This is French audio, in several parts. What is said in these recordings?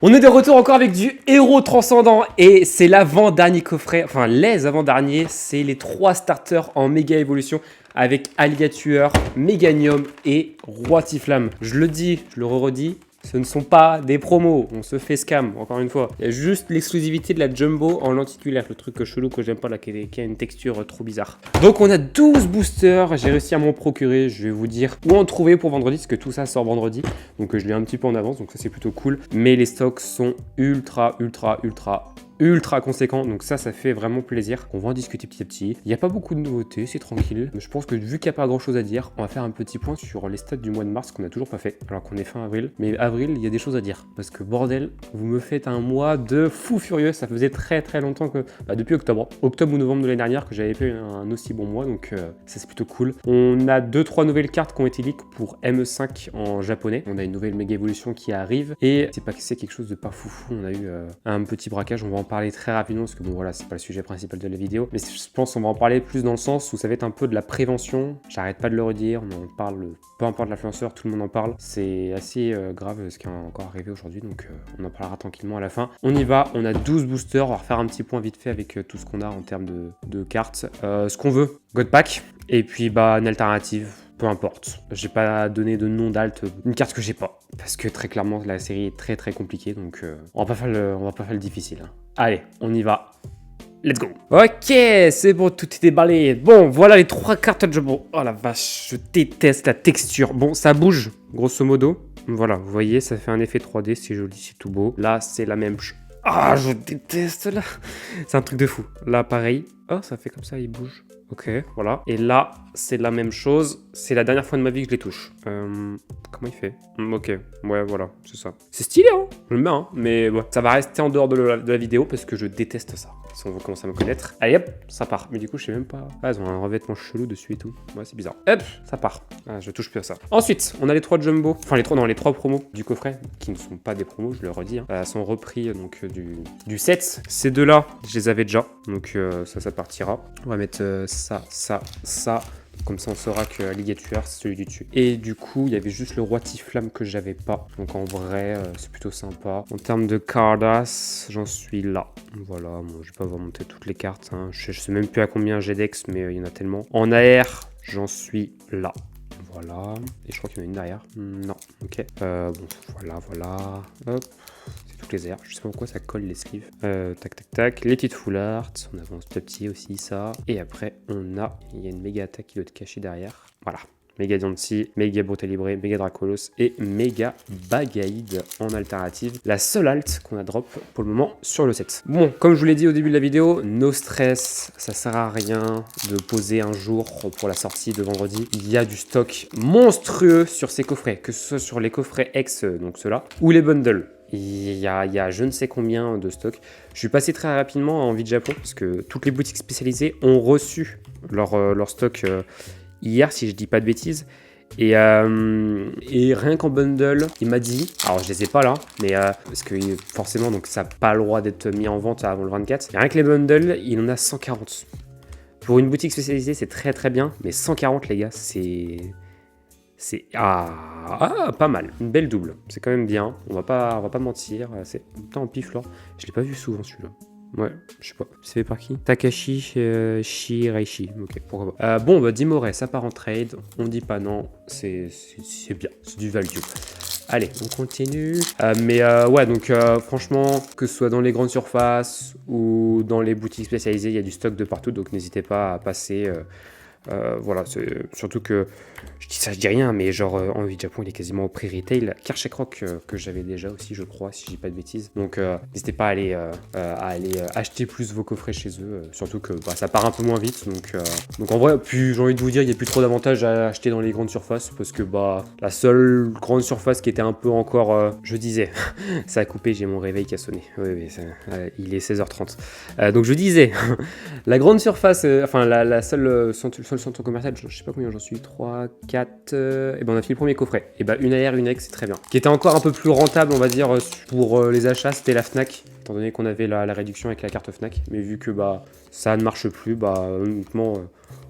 On est de retour encore avec du héros transcendant et c'est l'avant-dernier coffret, enfin les avant-derniers, c'est les 3 starters en méga évolution avec Alligator, Meganium et Roi Tiflam. Je le dis, je le redis, ce ne sont pas des promos, on se fait scam, encore une fois. Il y a juste l'exclusivité de la Jumbo en lenticulaire, le truc chelou que j'aime pas là, qui a une texture trop bizarre. Donc on a 12 boosters, j'ai réussi à m'en procurer, je vais vous dire où en trouver pour vendredi, parce que tout ça sort vendredi. Donc je l'ai un petit peu en avance, donc ça c'est plutôt cool. Mais les stocks sont ultra conséquent, donc ça fait vraiment plaisir. On va en discuter petit à petit. Il n'y a pas beaucoup de nouveautés, c'est tranquille. Mais je pense que vu qu'il n'y a pas grand chose à dire, on va faire un petit point sur les stats du mois de mars qu'on n'a toujours pas fait, alors qu'on est fin avril. Mais avril, il y a des choses à dire. Parce que bordel, vous me faites un mois de fou furieux. Ça faisait très longtemps que, depuis octobre ou novembre de l'année dernière, que j'avais fait un aussi bon mois, donc ça c'est plutôt cool. On a 2-3 nouvelles cartes qui ont été leak pour ME5 en japonais. On a une nouvelle méga évolution qui arrive. Et c'est quelque chose de pas foufou. On a eu un petit braquage, on va en parler très rapidement parce que bon voilà, c'est pas le sujet principal de la vidéo, mais je pense qu'on va en parler plus dans le sens où ça va être un peu de la prévention. J'arrête pas de le redire, on en parle, peu importe l'influenceur, tout le monde en parle. C'est assez grave ce qui est encore arrivé aujourd'hui, donc on en parlera tranquillement à la fin. On y va, on a 12 boosters, on va refaire un petit point vite fait avec tout ce qu'on a en termes de cartes. Ce qu'on veut, God Pack, et puis une alternative. Peu importe, j'ai pas donné de nom d'alt, une carte que j'ai pas. Parce que très clairement, la série est très compliquée, donc on va pas faire le difficile. Hein. Allez, on y va. Let's go. Ok, c'est bon, tout est déballé. Bon, voilà les 3 cartes de Jumbo. Oh la vache, je déteste la texture. Bon, ça bouge, grosso modo. Voilà, vous voyez, ça fait un effet 3D, c'est joli, c'est tout beau. Là, c'est la même chose. Ah, je déteste là. C'est un truc de fou. Là, pareil. Oh, ça fait comme ça, il bouge. Ok, voilà. Et là, c'est la même chose. C'est la dernière fois de ma vie que je les touche. Comment il fait? Ok, ouais, voilà, c'est ça. C'est stylé, hein? Je le mets, hein? Mais ouais, ça va rester en dehors de la vidéo parce que je déteste ça. Si on veut commencer à me connaître. Allez, hop, ça part. Mais du coup, je sais même pas. Ah, ils ont un revêtement chelou dessus et tout. Ouais, c'est bizarre. Hop, ça part. Ah, je touche plus à ça. Ensuite, on a les 3 jumbo. Enfin, les 3 promos du coffret, qui ne sont pas des promos, je le redis. Hein. Sont repris donc du set. Ces deux-là, je les avais déjà. Donc, ça partira. On va mettre ça. Comme ça, on saura que Alligator, c'est celui du dessus. Et du coup, il y avait juste le Roi Tiflam que j'avais pas. Donc en vrai, c'est plutôt sympa. En termes de cardas, j'en suis là. Voilà, bon, je vais pas vous remonter toutes les cartes. Hein. Je sais même plus à combien j'ai d'ex, mais il y en a tellement. En AR, j'en suis là. Voilà. Et je crois qu'il y en a une derrière. Non, ok. Bon, voilà. Hop. C'est toutes les airs. Je sais pas pourquoi ça colle les sleeves. Tac. Les petites full art. On avance petit à petit aussi, ça. Et après, il y a une méga attaque qui doit être cachée derrière. Voilà. Méga Diancie, méga Brutalibre, méga Dracolos et méga Bagaïd en alternative. La seule alt qu'on a drop pour le moment sur le set. Bon, comme je vous l'ai dit au début de la vidéo, no stress, ça sert à rien de poser un jour pour la sortie de vendredi. Il y a du stock monstrueux sur ces coffrets, que ce soit sur les coffrets X, donc ceux-là, ou les bundles. Il y a je ne sais combien de stocks. Je suis passé très rapidement en Envie de Japon parce que toutes les boutiques spécialisées ont reçu leur stock hier, si je dis pas de bêtises. Et rien qu'en bundle, il m'a dit, alors je les ai pas là, mais parce que forcément donc ça n'a pas le droit d'être mis en vente avant le 24. Et rien que les bundles, il en a 140. Pour une boutique spécialisée, c'est très bien, mais 140 les gars, c'est pas mal, une belle double. C'est quand même bien, on va pas mentir. C'est en pif là. Je l'ai pas vu souvent celui-là. Ouais, je sais pas. C'est fait par qui? Takashi Shiraishi. Ok, pourquoi pas. Bon, Dimore, ça part en trade. On dit pas non. C'est bien. C'est du value. Allez, on continue. Ouais, donc franchement, que ce soit dans les grandes surfaces ou dans les boutiques spécialisées, il y a du stock de partout. Donc n'hésitez pas à passer. Voilà, c'est surtout que je dis rien, mais genre Envie de Japon il est quasiment au prix retail. Kershak Rock que j'avais déjà aussi, je crois, si je dis pas de bêtises. Donc n'hésitez pas à aller acheter plus vos coffrets chez eux, surtout que ça part un peu moins vite. Donc en vrai, puis j'ai envie de vous dire, il n'y a plus trop d'avantages à acheter dans les grandes surfaces parce que la seule grande surface qui était un peu encore, je disais, ça a coupé, j'ai mon réveil qui a sonné. Oui, il est 16h30. Donc je disais, la grande surface, la seule sur le centre commercial, je sais pas combien j'en suis, 3, 4, et on a fini le premier coffret. Et une AR, une X, c'est très bien. Qui était encore un peu plus rentable, on va dire, pour les achats, c'était la Fnac, étant donné qu'on avait la réduction avec la carte Fnac. Mais vu que ça ne marche plus, honnêtement,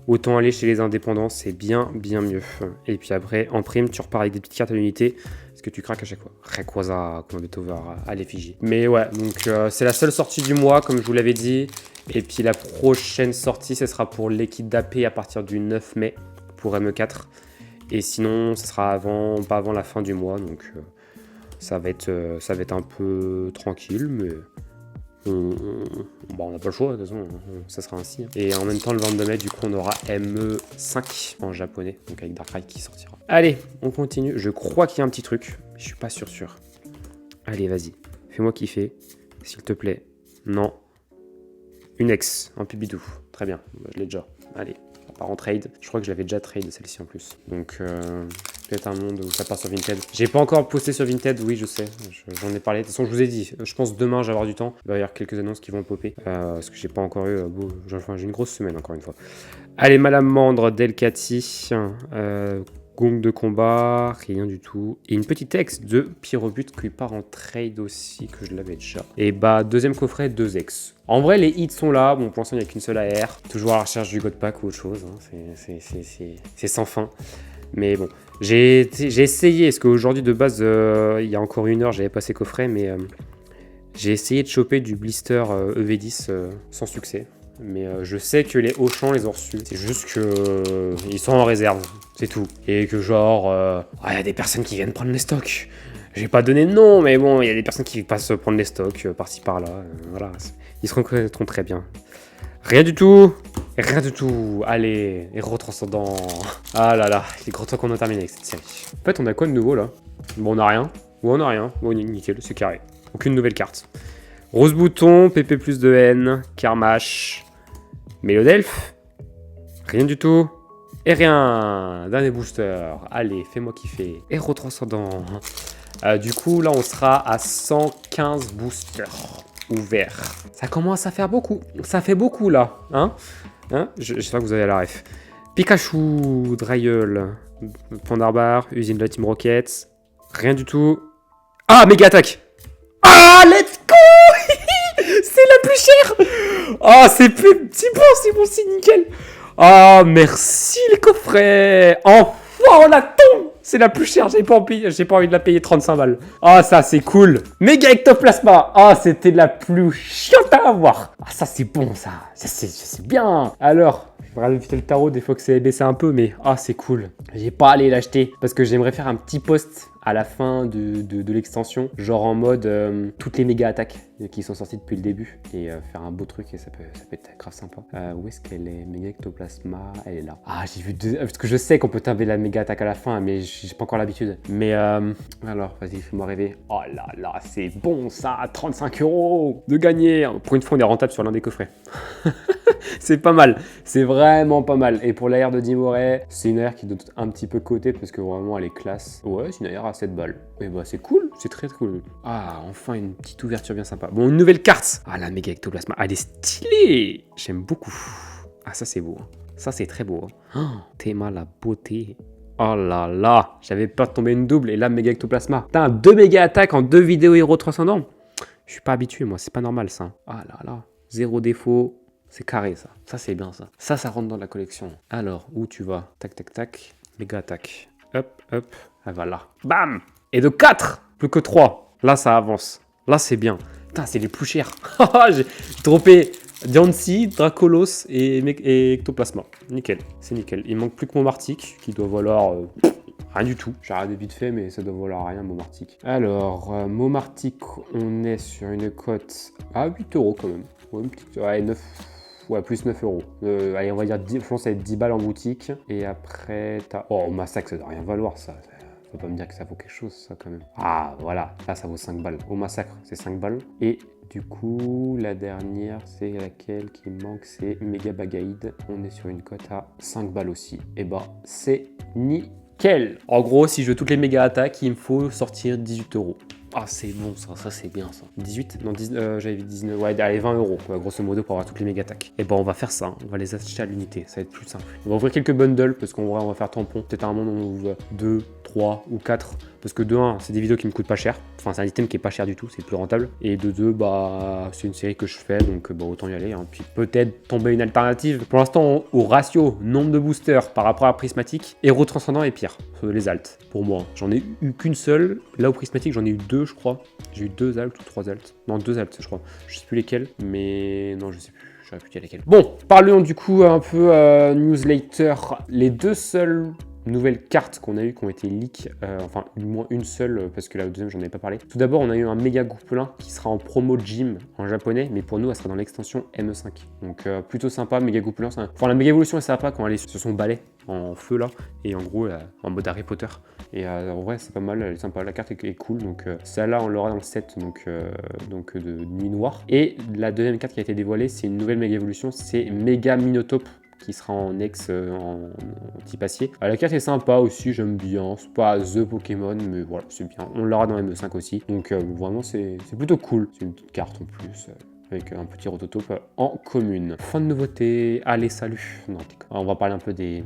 autant aller chez les indépendants, c'est bien mieux. Et puis après, en prime, tu repars avec des petites cartes à l'unité, Est-ce que tu craques à chaque fois? Rayquaza, comme over à l'effigie. Mais ouais, donc c'est la seule sortie du mois, comme je vous l'avais dit. Et puis la prochaine sortie, ce sera pour l'équipe d'AP à partir du 9 mai pour ME4. Et sinon, ce sera pas avant la fin du mois. Donc ça va être un peu tranquille, mais on n'a pas le choix, de toute façon, ça sera ainsi. Et en même temps, le 22 mai, du coup, on aura ME5 en japonais, donc avec Darkrai qui sortira. Allez, on continue. Je crois qu'il y a un petit truc. Je suis pas sûr. Allez, vas-y. Fais-moi kiffer, s'il te plaît. Non. Une ex, en pubidou. Très bien, je l'ai déjà. Allez, ça part en trade. Je crois que je l'avais déjà trade, celle-ci en plus. Donc, peut-être un monde où ça part sur Vinted. J'ai pas encore posté sur Vinted, oui, je sais. J'en ai parlé. De toute façon, je vous ai dit, je pense demain, j'ai avoir du temps. Il va y avoir quelques annonces qui vont popper. Parce que j'ai pas encore eu... j'ai une grosse semaine, encore une fois. Allez, Malamandre, Delcati. Gong de combat, rien du tout. Et une petite ex de Pyrobut qui part en trade aussi, que je l'avais déjà. Et bah, deuxième coffret, 2 ex. En vrai, les hits sont là. Bon, pour l'instant, il n'y a qu'une seule AR. Toujours à la recherche du God Pack ou autre chose. Hein. C'est sans fin. Mais bon, j'ai essayé. Parce qu'aujourd'hui, de base, il y a encore 1 heure, j'avais passé coffret. Mais j'ai essayé de choper du blister EV10 sans succès. Mais je sais que les Auchan les ont reçus. C'est juste que ils sont en réserve, c'est tout. Et que genre, y a des personnes qui viennent prendre les stocks. J'ai pas donné de nom, mais bon, il y a des personnes qui passent prendre les stocks par-ci par-là. Voilà, ils se reconnaîtront très bien. Rien du tout. Allez, héros transcendant. Ah là là, il est grand temps qu'on a terminé avec cette série. En fait, on a quoi de nouveau là? Bon, on a rien. Ou on a rien. Bon, nickel, c'est carré. Aucune nouvelle carte. Rose Bouton, PP plus de N, Karmash, Mélodelph, rien du tout. Et rien, dernier booster. Allez, fais-moi kiffer. Héros transcendant. Du coup, là, on sera à 115 boosters ouverts. Ça commence à faire beaucoup. Ça fait beaucoup, là. Hein? J'espère que vous avez la ref. Pikachu, Draiol, Pandarbar, Usine de la Team Rocket. Rien du tout. Ah, méga attaque. Ah, let's go. C'est la plus chère. Ah, c'est bon, c'est nickel. Ah, merci les coffrets. Enfin, on la tombe. C'est la plus chère, j'ai pas envie de la payer 35 balles. Ah, ça, c'est cool. Méga ectoplasma. Ah, c'était la plus chiante à avoir. Ah, ça, c'est bon, ça. C'est bien. Alors, je vais rajouter le tarot, des fois que c'est baissé un peu, mais ah, c'est cool. J'ai pas allé l'acheter parce que j'aimerais faire un petit post à la fin de l'extension, genre en mode toutes les méga attaques qui sont sorties depuis le début et faire un beau truc et ça peut être grave sympa. Où est-ce qu'elle est? Méga ectoplasma, elle est là. Ah, j'ai vu deux, parce que je sais qu'on peut taper la méga attaque à la fin, mais j'ai pas encore l'habitude. Mais alors, vas-y, fais-moi rêver. Oh là là, c'est bon ça, 35 € de gagner. Pour une fois, on est rentable sur l'un des coffrets. C'est pas mal, c'est vraiment pas mal. Et pour l'AR de Dimoré, c'est une AR qui doit un petit peu côté parce que vraiment elle est classe. Ouais, c'est une AR à 7 balles. Et bah c'est cool, c'est très cool. Ah, enfin une petite ouverture bien sympa. Bon, une nouvelle carte. Ah, la méga ectoplasma, elle est stylée. J'aime beaucoup. Ah, ça c'est beau. Ça c'est très beau. Oh, Théma la beauté. Oh là là, j'avais peur de tomber une double et là méga ectoplasma. Putain, 2 méga attaques en 2 vidéos héros transcendants. Je suis pas habitué moi, c'est pas normal ça. Ah là là, 0 défaut. C'est carré ça. Ça c'est bien ça. Ça rentre dans la collection. Alors, où tu vas? Tac tac tac. Méga attaque. Hop hop. Ah voilà. Bam. Et de 4. Plus que 3. Là ça avance. Là c'est bien. Putain, c'est les plus chers. J'ai droppé Diancie, Dracolos et Ectoplasma. Nickel. C'est nickel. Il manque plus que mon Martic qui doit valoir... rien du tout. J'ai regardé vite fait, mais ça doit valoir rien, Momartic. Alors, Momartic, on est sur une cote à 8 € quand même. Ouais, une petite... ouais, 9... ouais, plus 9 €. Allez, on va dire 10... je pense que ça va être 10 balles en boutique. Et après, t'as... oh, Massacre, ça doit rien valoir, ça. Faut pas me dire que ça vaut quelque chose, ça, quand même. Ah, voilà. Là, ça vaut 5 balles. Au Massacre, c'est 5 balles. Et du coup, la dernière, c'est laquelle qui manque? C'est Méga Bagaïd. On est sur une cote à 5 balles aussi. Et bah, c'est nickel. En gros, si je veux toutes les méga attaques, il me faut sortir 18 €. Ah, c'est bon ça c'est bien ça. 18? Non, j'avais dit 19. Ouais, allez, 20 €, quoi, grosso modo, pour avoir toutes les méga attaques. Et ben, on va faire ça. On va les acheter à l'unité. Ça va être plus simple. On va ouvrir quelques bundles parce qu'en vrai, on va faire tampon. Peut-être à un moment, on ouvre 2, 3 ou 4 parce que de 1, c'est des vidéos qui me coûtent pas cher. Enfin, c'est un item qui est pas cher du tout, c'est plus rentable. Et de 2, bah, c'est une série que je fais, donc bah, autant y aller. Hein. Puis peut-être tomber une alternative. Pour l'instant, au ratio nombre de boosters par rapport à Prismatic, Héros Transcendant est pire, les alts, pour moi. J'en ai eu qu'une seule. Là, au Prismatic, j'en ai eu 2, je crois. J'ai eu 2 alts ou 3 alts. Non, 2 alts, je crois. Je sais plus lesquels, mais non, je sais plus. J'aurais pu dire lesquels. Bon, parlons du coup un peu newsletter. Les 2 seules nouvelles cartes qu'on a eues qui ont été leak, enfin du moins une seule parce que la deuxième j'en avais pas parlé. Tout d'abord on a eu un méga goupelin qui sera en promo gym en japonais, mais pour nous elle sera dans l'extension ME5. Donc plutôt sympa, méga goupelin. Enfin la méga évolution est sympa quand elle est sur son balai en feu là, et en gros en mode Harry Potter. Et en vrai c'est pas mal, elle est sympa, la carte est cool, donc celle-là on l'aura dans le set donc de Nuit Noire. Et la deuxième carte qui a été dévoilée, c'est une nouvelle méga évolution, c'est Méga Minotape qui sera en ex en type acier. La carte est sympa aussi, j'aime bien. C'est pas The Pokémon, mais voilà, c'est bien. On l'aura dans ME5 aussi. Donc vraiment, c'est plutôt cool. C'est une petite carte en plus. Avec un petit rototope en commune. Fin de nouveauté. Allez, salut. Non, on va parler un peu des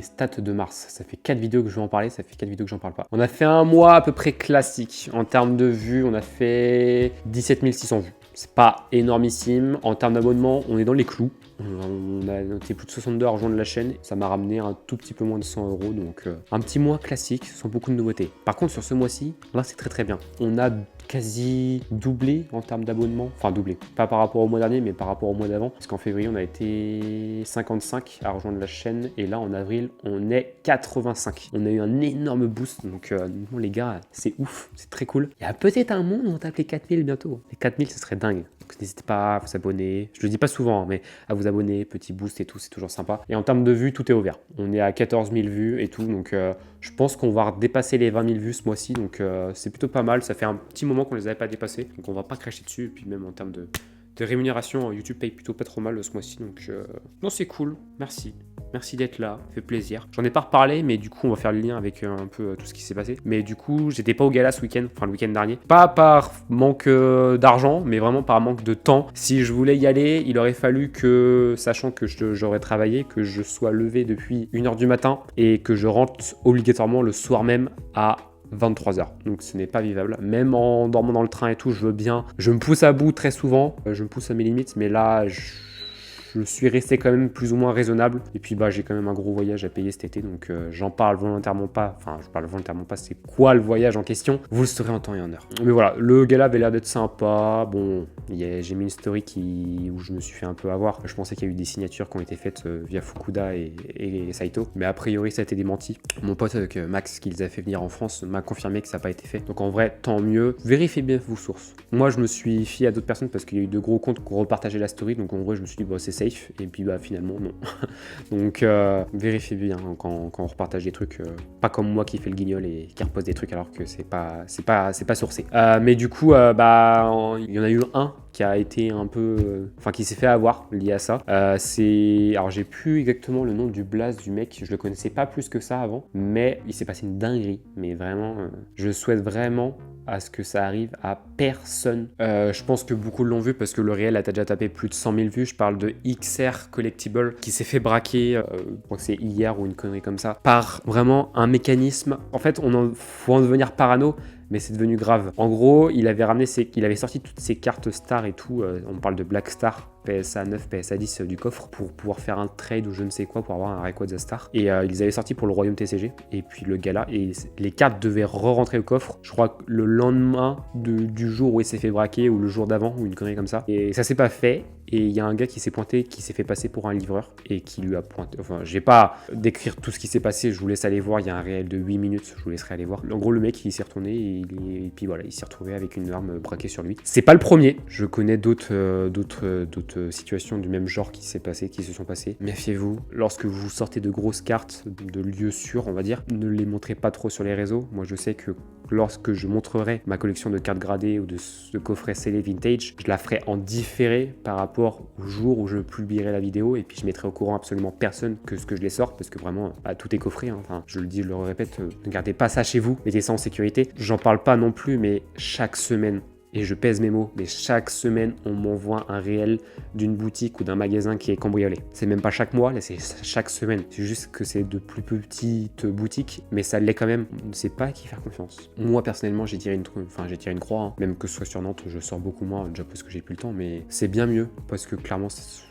stats de mars. Ça fait 4 vidéos que je vais en parler, ça fait 4 vidéos que j'en parle pas. On a fait un mois à peu près classique. En termes de vues, on a fait 17 600 vues. C'est pas énormissime. En termes d'abonnement, on est dans les clous. On a noté plus de 62 à rejoindre la chaîne. Ça m'a ramené un tout petit peu moins de 100 €. Donc un petit mois classique sans beaucoup de nouveautés. Par contre, sur ce mois-ci, là, c'est très très bien. On a quasi doublé en termes d'abonnement. Enfin, doublé. Pas par rapport au mois dernier, mais par rapport au mois d'avant. Parce qu'en février, on a été 55 à rejoindre la chaîne. Et là, en avril, on est 85. On a eu un énorme boost. Donc, les gars, c'est ouf. C'est très cool. Il y a peut-être un monde où on tape les 4000 bientôt. Les 4000, ce serait dingue. Donc, n'hésitez pas à vous abonner. Je le dis pas souvent, mais à vous abonner. Petit boost et tout, c'est toujours sympa. Et en termes de vues, tout est ouvert. On est à 14 000 vues et tout. Donc, je pense qu'on va dépasser les 20 000 vues ce mois-ci. Donc, c'est plutôt pas mal. Ça fait un petit moment qu'on les avait pas dépassés. Donc, on va pas cracher dessus. Et puis, même en termes de rémunération, YouTube paye plutôt pas trop mal ce mois-ci. Donc, non, c'est cool. Merci. Merci d'être là, ça fait plaisir. J'en ai pas reparlé, mais du coup, on va faire le lien avec un peu tout ce qui s'est passé. Mais du coup, j'étais pas au gala ce week-end, enfin le week-end dernier. Pas par manque d'argent, mais vraiment par manque de temps. Si je voulais y aller, il aurait fallu que, sachant que j'aurais travaillé, que je sois levé depuis 1h du matin et que je rentre obligatoirement le soir même à 23h. Donc ce n'est pas vivable. Même en dormant dans le train et tout, je veux bien. Je me pousse à bout très souvent. Je me pousse à mes limites, mais là, je suis resté quand même plus ou moins raisonnable. Et puis bah j'ai quand même un gros voyage à payer cet été, donc j'en parle volontairement pas. Enfin, je parle volontairement pas, c'est quoi le voyage en question. Vous le saurez en temps et en heure. Mais voilà, le gala avait l'air d'être sympa. Bon, j'ai mis une story où je me suis fait un peu avoir. Je pensais qu'il y a eu des signatures qui ont été faites via Fukuda et Saito. Mais a priori, ça a été démenti. Mon pote avec Max, qui les a fait venir en France, m'a confirmé que ça n'a pas été fait. Donc en vrai, tant mieux. Vérifiez bien vos sources. Moi, je me suis fié à d'autres personnes parce qu'il y a eu de gros comptes qui ont repartagé la story. Donc en vrai, je me suis dit, bon, c'est safe. Et puis bah finalement non. Donc vérifiez bien quand on repartage des trucs, pas comme moi qui fait le guignol et qui repose des trucs alors que c'est pas sourcé. Mais du coup il y en a eu un qui a été un peu, enfin qui s'est fait avoir lié à ça. Alors j'ai plus exactement le nom du blaze du mec, je le connaissais pas plus que ça avant, mais il s'est passé une dinguerie. Mais vraiment, je souhaite vraiment à ce que ça arrive à personne. Je pense que beaucoup l'ont vu parce que le réel a déjà tapé plus de 100 000 vues. Je parle de XR Collectible qui s'est fait braquer, je crois que c'est hier ou une connerie comme ça, par vraiment un mécanisme. En fait, faut en devenir parano, mais c'est devenu grave. En gros, il avait sorti toutes ses cartes stars et tout. On parle de Black Star, PSA 9, PSA 10 du coffre pour pouvoir faire un trade ou je ne sais quoi pour avoir un Rayquaza Star. Et ils les avaient sortis pour le Royaume TCG et puis le gala. Et les cartes devaient re-rentrer au coffre. Je crois que le lendemain du jour où il s'est fait braquer ou le jour d'avant ou une connerie comme ça. Et ça s'est pas fait. Et il y a un gars qui s'est pointé, qui s'est fait passer pour un livreur et qui lui a pointé. Enfin, je vais pas décrire tout ce qui s'est passé, je vous laisse aller voir. Il y a un réel de 8 minutes, je vous laisserai aller voir. En gros, le mec, il s'est retourné et puis voilà, il s'est retrouvé avec une arme braquée sur lui. C'est pas le premier. Je connais d'autres situations du même genre qui se sont passées. Méfiez-vous. Lorsque vous sortez de grosses cartes de lieux sûrs, on va dire, ne les montrez pas trop sur les réseaux. Moi, je sais que lorsque je montrerai ma collection de cartes gradées ou de coffrets scellés vintage, je la ferai en différé par rapport au jour où je publierai la vidéo et puis je mettrai au courant absolument personne que ce que je les sors parce que vraiment tout est coffré, hein. Enfin, je le dis, je le répète, ne gardez pas ça chez vous, mettez ça en sécurité. J'en parle pas non plus, mais chaque semaine et je pèse mes mots, mais chaque semaine, on m'envoie un réel d'une boutique ou d'un magasin qui est cambriolé. C'est même pas chaque mois, là, c'est chaque semaine. C'est juste que c'est de plus petites boutiques, mais ça l'est quand même. On ne sait pas à qui faire confiance. Moi, personnellement, j'ai tiré une croix, hein. Même que ce soit sur Nantes, je sors beaucoup moins, déjà parce que j'ai plus le temps, mais c'est bien mieux, parce que clairement,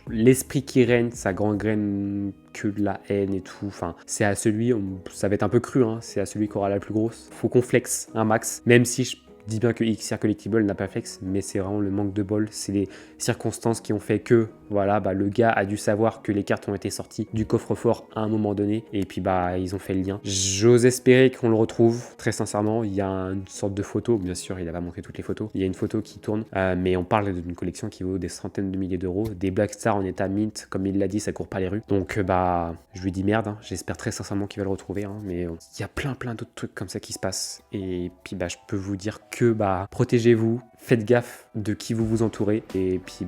l'esprit qui règne, ça gangrène que de la haine et tout. Enfin, c'est à celui, ça va être un peu cru, hein, c'est à celui qui aura la plus grosse. Faut qu'on flex un max, même si je dis bien que XR Collectible n'a pas flex, mais c'est vraiment le manque de bol. C'est les circonstances qui ont fait que, voilà, le gars a dû savoir que les cartes ont été sorties du coffre-fort à un moment donné, et puis ils ont fait le lien. J'ose espérer qu'on le retrouve, très sincèrement. Il y a une sorte de photo, bien sûr, il a pas montré toutes les photos. Il y a une photo qui tourne, mais on parle d'une collection qui vaut des centaines de milliers d'euros. Des Black Star en état mint, comme il l'a dit, ça court pas les rues. Donc, je lui dis merde, hein. J'espère très sincèrement qu'il va le retrouver, hein, mais il y a plein d'autres trucs comme ça qui se passent. Et puis, je peux vous dire que protégez-vous, faites gaffe de qui vous entourez, et puis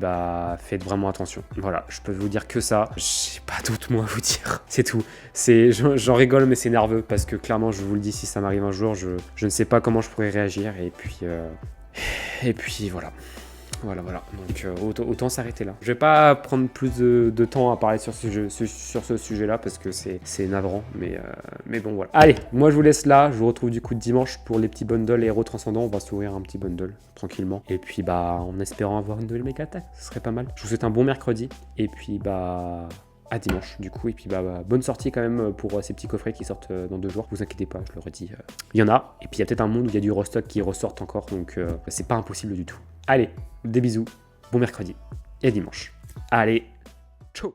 faites vraiment attention. Voilà, je peux vous dire que ça. J'ai pas d'autre mot à vous dire. C'est tout. J'en rigole, mais c'est nerveux parce que clairement, je vous le dis, si ça m'arrive un jour, je ne sais pas comment je pourrais réagir. Et puis voilà. Voilà. Donc autant s'arrêter là. Je vais pas prendre plus de temps à parler sur ce sujet-là parce que c'est navrant, mais bon voilà. Allez, moi je vous laisse là. Je vous retrouve du coup dimanche pour les petits bundles héros transcendants. On va s'ouvrir un petit bundle tranquillement. Et puis en espérant avoir une nouvelle méga attaque, ce serait pas mal. Je vous souhaite un bon mercredi. Et puis à dimanche du coup, et puis bonne sortie quand même pour ces petits coffrets qui sortent dans 2 jours. Vous inquiétez pas, je le redis, il y en a, et puis il y a peut-être un monde où il y a du restock qui ressortent encore, donc c'est pas impossible du tout. Allez, des bisous, bon mercredi et à dimanche. Allez, ciao.